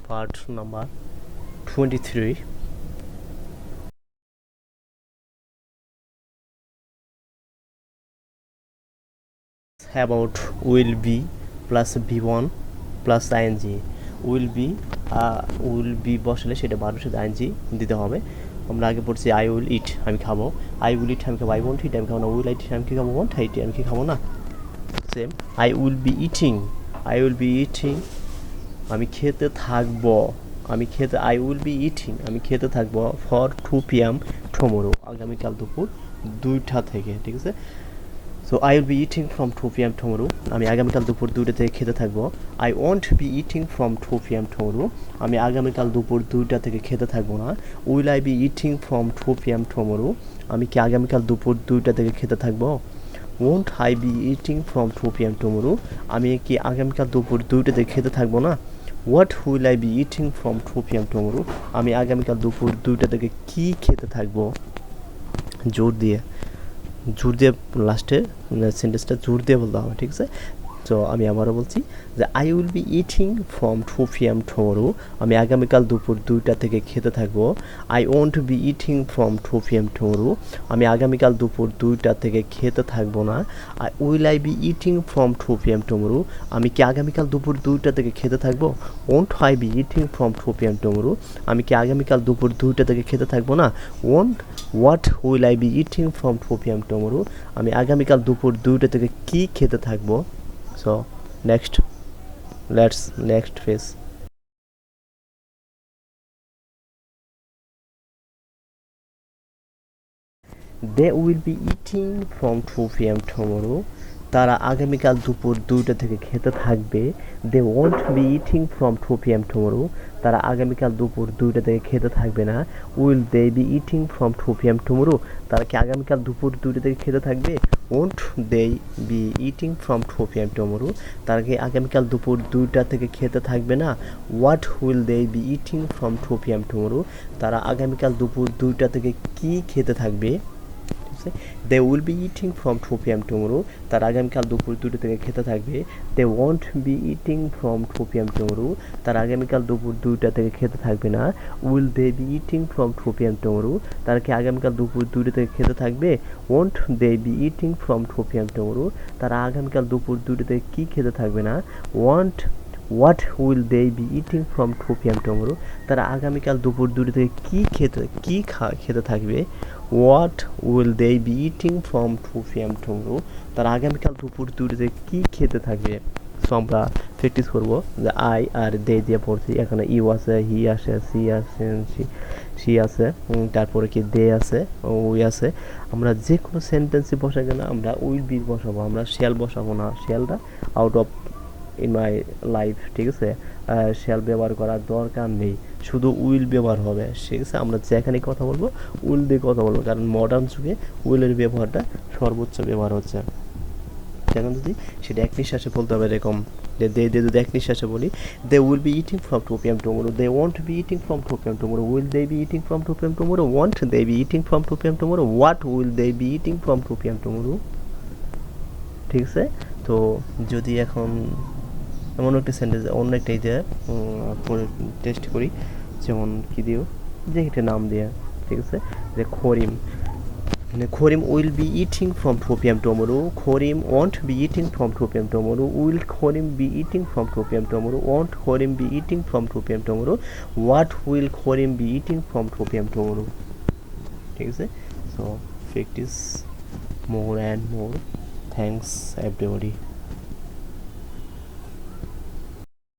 part number 23. About will be plus b1 plus ing will be বসালে সেটা ভার্বের সাথে ing দিতে হবে। আমরা আগে পড়ছি আই উইল ইট আমি খাবো, আই উইল ইট আমি খাবো, আই ওয়ান্ট ইট আমি খাবো না, উইল ইট আমি কি খাবো, ওয়ান্ট ইট আমি কি খাবো না। Same I will be eating আমি খেতে থাকবো, আই উইল বি ইটিং আমি খেতে থাকবো ফর 2 PM টুমরো আগামীকাল দুপুর 2টা থেকে, ঠিক আছে। So I will be eating from 2 PM tomorrow আমি আগামীকাল দুপুর 2টা থেকে খেতে থাকবো। I want B eating from 2 PM tomorrow আমি আগামীকাল দুপুর 2টা থেকে খেতে থাকবো না। Will I B eating from 2 PM tomorrow আমি কি আগামীকাল দুপুর 2টা থেকে খেতে থাকবো। Won't I B eating from 2 PM tomorrow আমি কি আগামীকাল দুপুর 2টা থেকে খেতে থাকবো না। What wheel I B eating from 2 PM tomorrow আমি আগামীকাল দুপুর 2টা থেকে কি খেতে থাকবো। জোর দিয়ে লাস্টের সেন্টেন্সটা জোর দিয়ে বলতে হবে, ঠিক আছে। তো আমি আবারও বলছি যে I will be eating from 2 PM tomorrow আমি আগামীকাল দুপুর 2টা থেকে খেতে থাকবো। I want B eating from 2 PM tomorrow আমি আগামীকাল দুপুর 2টা থেকে খেতে থাকবো না। Will I B eating from 2 PM tomorrow আমি কি আগামীকাল দুপুর 2টা থেকে খেতে থাকবো। Won't I B eating from 2 PM tomorrow আমি কি আগামীকাল দুপুর 2টা থেকে খেতে থাকবো না। What will I B eating from 2 PM tomorrow আমি আগামীকাল দুপুর 2টা থেকে কি খেতে থাকবো। So next phase. They will be eating from 2 PM tomorrow তারা আগামীকাল দুপুর 2টা থেকে খেতে থাকবে। They won't be eating from 2 PM tomorrow তারা আগামীকাল দুপুর 2টা থেকে খেতে থাকবে না। Will they be eating from 2 PM tomorrow তারা কি আগামীকাল দুপুর 2টা থেকে খেতে থাকবে। Won't they be eating from 2 PM tomorrow তারা কি আগামীকাল দুপুর 2টা থেকে খেতে থাকবে না। What will they be eating from 2 PM tomorrow তারা আগামীকাল দুপুর 2টা থেকে কি খেতে থাকবে। দে will be eating from 2 PM tomorrow তারা আগামীকাল দুপুর 2টা থেকে খেতে থাকবে। They won't be eating from 2 PM tomorrow তারা আগামীকাল দুপুর 2টা থেকে খেতে থাকবে না। Will they be eating from 2 PM tomorrow তারা কি আগামীকাল দুপুর 2টা থেকে খেতে থাকবে। Won't they be eating from 2 PM tomorrow তারা আগামীকাল দুপুর 2টা থেকে কি খেতে থাকবে না। What will they be eating from 2 PM tomorrow তারা আগামীকাল দুপুর 2টা থেকে খেতে থাকবে। What will they be eating from 2 PM tomorrow তারা আগামীকাল দুপুর 2টা থেকে কি খেতে থাকবে। সো আমরা প্র্যাকটিস করবো যে আই আর দে দিয়ে পড়ছি, এখানে ইউ আছে, হি আছে, সি আছে, তারপরে কি দে আছে, উই আছে। আমরা যে কোনো সেন্টেন্সই বসাই কেন আমরা উইল বি বসাবো, আমরা শ্যাল বসাবো না। শ্যালটা out of in my life, ঠিক আছে। শ্যাল ব্যবহার করার দরকার নেই, শুধু উইল ব্যবহার হবে, ঠিক আছে। আমরা যেখানে কথা বলবো উইল দিয়ে কথা বলবো, কারণ মডার্ন যুগে উইলের ব্যবহারটা সর্বোচ্চ ব্যবহার হচ্ছে। এখন যদি সেটা এক নিঃশ্বাসে বলতে হবে, এরকম দে যদি এক নিঃশ্বাসে বলি, they will be eating from 2 PM tomorrow, they won't be eating from 2 PM tomorrow, will they be eating from 2 PM tomorrow, won't they be eating from 2 PM tomorrow, what will they be eating from 2 PM tomorrow, ঠিক আছে। তো যদি এখন এমন একটা sentence অন্য একটা এই যে টেস্ট করি, যেমন কি দিও যে একটা নাম দিয়ে, ঠিক আছে, যে Karim will be eating from 2 PM tomorrow, Karim won't be eating from 2 PM tomorrow, will Karim be eating from 2 PM tomorrow, won't Karim be eating from 2 PM tomorrow, what will Karim be eating from 2 PM tomorrow, ঠিক আছে। So practice more and more. Thanks everybody.